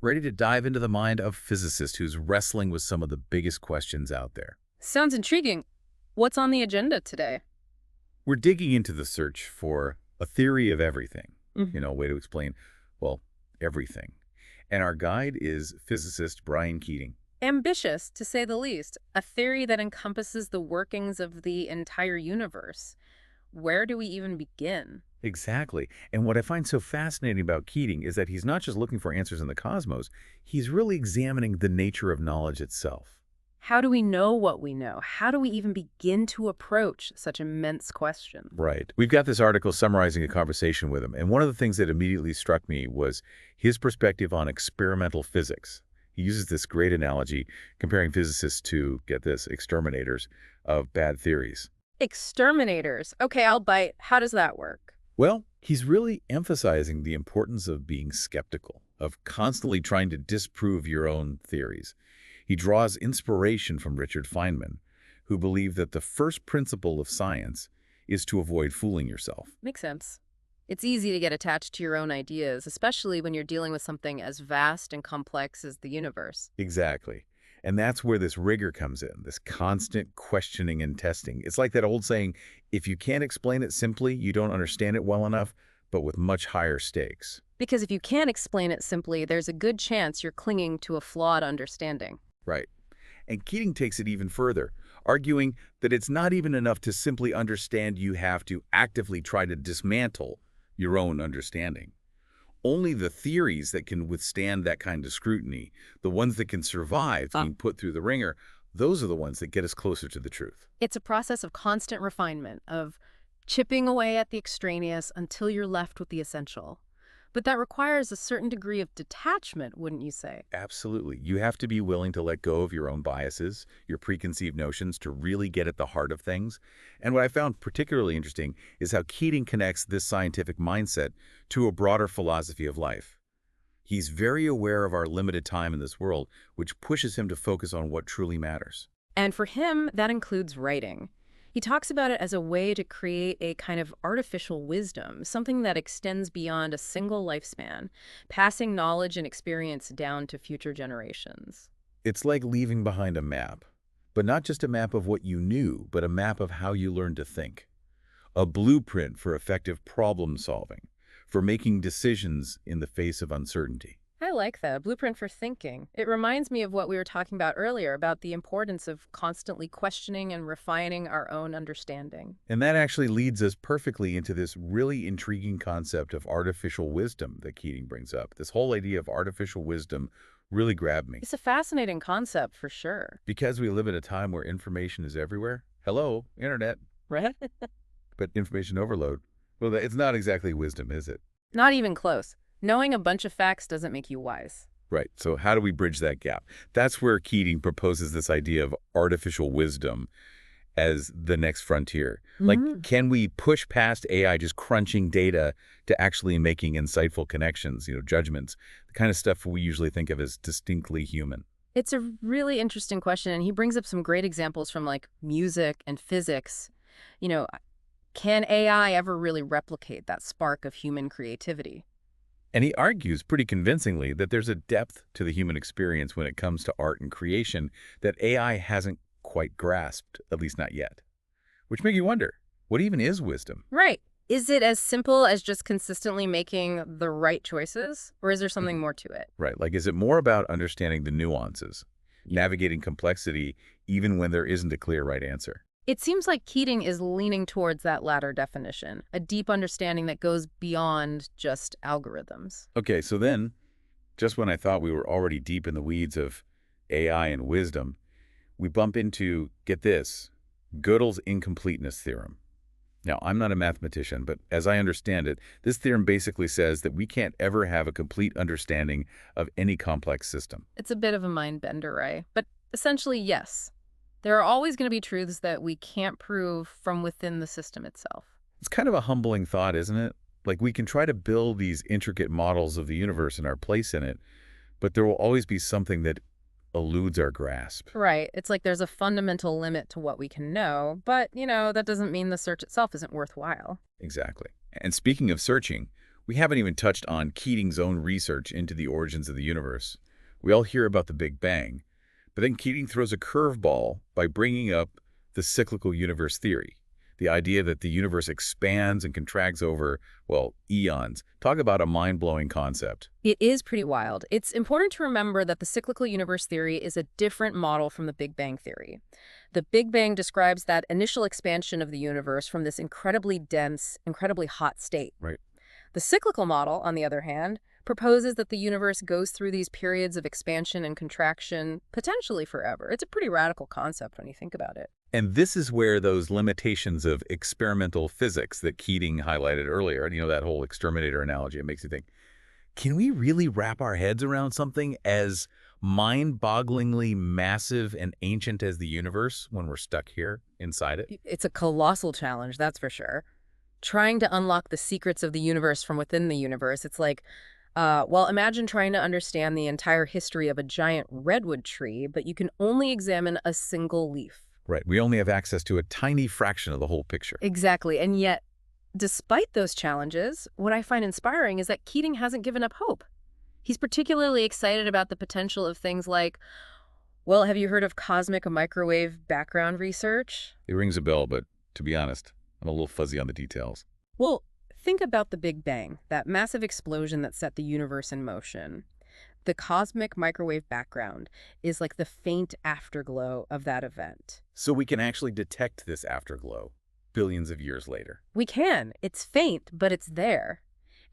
ready to dive into the mind of a physicist who's wrestling with some of the biggest questions out there. Sounds intriguing. What's on the agenda today? We're digging into the search for a theory of everything, Mhm. a way to explain, well, everything. And our guide is physicist Brian Keating. Ambitious, to say the least. A theory that encompasses the workings of the entire universe. Where do we even begin? Exactly. And what I find so fascinating about Keating is that he's not just looking for answers in the cosmos, he's really examining the nature of knowledge itself. How do we know what we know? How do we even begin to approach such immense questions? Right. We've got this article summarizing a conversation with him, and one of the things that immediately struck me was his perspective on experimental physics. He uses this great analogy comparing physicists to, get this, exterminators of bad theories. Exterminators. Okay, I'll bite. How does that work? Well, he's really emphasizing the importance of being skeptical, of constantly trying to disprove your own theories. He draws inspiration from Richard Feynman, who believed that the first principle of science is to avoid fooling yourself. Makes sense. It's easy to get attached to your own ideas, especially when you're dealing with something as vast and complex as the universe. Exactly. And that's where this rigor comes in, this constant questioning and testing. It's like that old saying, if you can't explain it simply, you don't understand it well enough, but with much higher stakes. Because if you can't explain it simply, there's a good chance you're clinging to a flawed understanding. Right. And Keating takes it even further, arguing that it's not even enough to simply understand, you have to actively try to dismantle your own understanding. Only the theories that can withstand that kind of scrutiny, the ones that can survive being put through the ringer, those are the ones that get us closer to the truth. It's a process of constant refinement, of chipping away at the extraneous until you're left with the essential. But that requires a certain degree of detachment, wouldn't you say? Absolutely. You have to be willing to let go of your own biases, your preconceived notions, to really get at the heart of things. And what I found particularly interesting is how Keating connects this scientific mindset to a broader philosophy of life. He's very aware of our limited time in this world, which pushes him to focus on what truly matters. And for him, that includes writing. He talks about it as a way to create a kind of artificial wisdom, something that extends beyond a single lifespan, passing knowledge and experience down to future generations. It's like leaving behind a map, but not just a map of what you knew, but a map of how you learned to think. A blueprint for effective problem solving, for making decisions in the face of uncertainty. I like that. Blueprint for thinking. It reminds me of what we were talking about earlier, about the importance of constantly questioning and refining our own understanding. And that actually leads us perfectly into this really intriguing concept of artificial wisdom that Keating brings up. This whole idea of artificial wisdom really grabbed me. It's a fascinating concept for sure. Because we live in a time where information is everywhere. Hello, internet. Right? But information overload, well, it's not exactly wisdom, is it? Not even close. Knowing a bunch of facts doesn't make you wise. Right. So how do we bridge that gap? That's where Keating proposes this idea of artificial wisdom as the next frontier. Like, can we push past AI just crunching data to actually making insightful connections, judgments, the kind of stuff we usually think of as distinctly human? It's a really interesting question, and he brings up some great examples from like music and physics. You know, can AI ever really replicate that spark of human creativity? And he argues pretty convincingly that there's a depth to the human experience when it comes to art and creation that AI hasn't quite grasped, at least not yet. Which makes you wonder, what even is wisdom? Right. Is it as simple as just consistently making the right choices, or is there something more to it? Right, like is it more about understanding the nuances, navigating complexity even when there isn't a clear right answer? It seems like Keating is leaning towards that latter definition, a deep understanding that goes beyond just algorithms. Okay, so then, just when I thought we were already deep in the weeds of AI and wisdom, we bump into, get this, Gödel's incompleteness theorem. Now, I'm not a mathematician, but as I understand it, this theorem basically says that we can't ever have a complete understanding of any complex system. It's a bit of a mind bender, right? But essentially, yes. There are always going to be truths that we can't prove from within the system itself. It's kind of a humbling thought, isn't it? Like we can try to build these intricate models of the universe and our place in it, but there will always be something that eludes our grasp. Right. It's like there's a fundamental limit to what we can know, but, that doesn't mean the search itself isn't worthwhile. Exactly. And speaking of searching, We haven't even touched on Keating's own research into the origins of the universe. We all hear about the Big Bang, but then Keating throws a curveball by bringing up the cyclical universe theory, the idea that the universe expands and contracts over, well, eons. Talk about a mind-blowing concept. It is pretty wild. It's important to remember that the cyclical universe theory is a different model from the Big Bang theory. The Big Bang describes that initial expansion of the universe from this incredibly dense, incredibly hot state. Right. The cyclical model, on the other hand, proposes that the universe goes through these periods of expansion and contraction potentially forever. It's a pretty radical concept when you think about it. And this is where those limitations of experimental physics that Keating highlighted earlier, that whole exterminator analogy, it makes you think, can we really wrap our heads around something as mind-bogglingly massive and ancient as the universe when we're stuck here inside it? It's a colossal challenge, that's for sure. Trying to unlock the secrets of the universe from within the universe, it's like, well, imagine trying to understand the entire history of a giant redwood tree, but you can only examine a single leaf. Right. We only have access to a tiny fraction of the whole picture. Exactly. And yet, despite those challenges, what I find inspiring is that Keating hasn't given up hope. He's particularly excited about the potential of things like, well, have you heard of cosmic microwave background research? It rings a bell, but to be honest, I'm a little fuzzy on the details. Well, think about the Big Bang, that massive explosion that set the universe in motion. The cosmic microwave background is like the faint afterglow of that event. So we can actually detect this afterglow billions of years later. We can. It's faint, but it's there.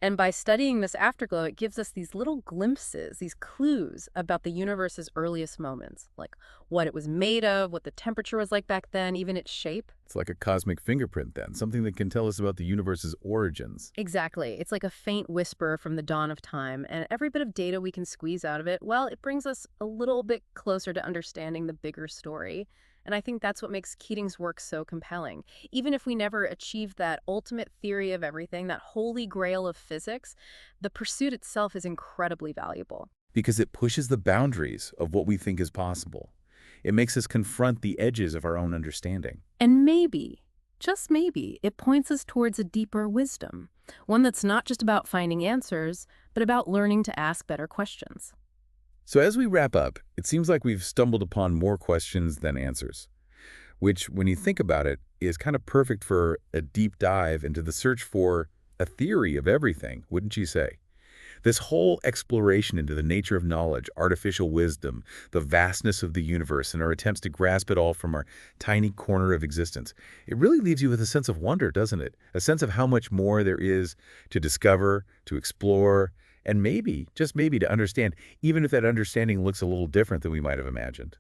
And by studying this afterglow, it gives us these little glimpses, these clues about the universe's earliest moments, like what it was made of, what the temperature was like back then, even its shape. It's like a cosmic fingerprint then, something that can tell us about the universe's origins. Exactly. It's like a faint whisper from the dawn of time, and every bit of data we can squeeze out of it, well, it brings us a little bit closer to understanding the bigger story. And I think that's what makes Keating's work so compelling. Even if we never achieve that ultimate theory of everything, that holy grail of physics, the pursuit itself is incredibly valuable. Because it pushes the boundaries of what we think is possible. It makes us confront the edges of our own understanding. And maybe, just maybe, it points us towards a deeper wisdom, one that's not just about finding answers, but about learning to ask better questions. So as we wrap up, it seems like we've stumbled upon more questions than answers, which, when you think about it, is kind of perfect for a deep dive into the search for a theory of everything, wouldn't you say? This whole exploration into the nature of knowledge, artificial wisdom, the vastness of the universe, and our attempts to grasp it all from our tiny corner of existence, it really leaves you with a sense of wonder, doesn't it? A sense of how much more there is to discover, to explore, and maybe, just maybe, to understand, even if that understanding looks a little different than we might have imagined.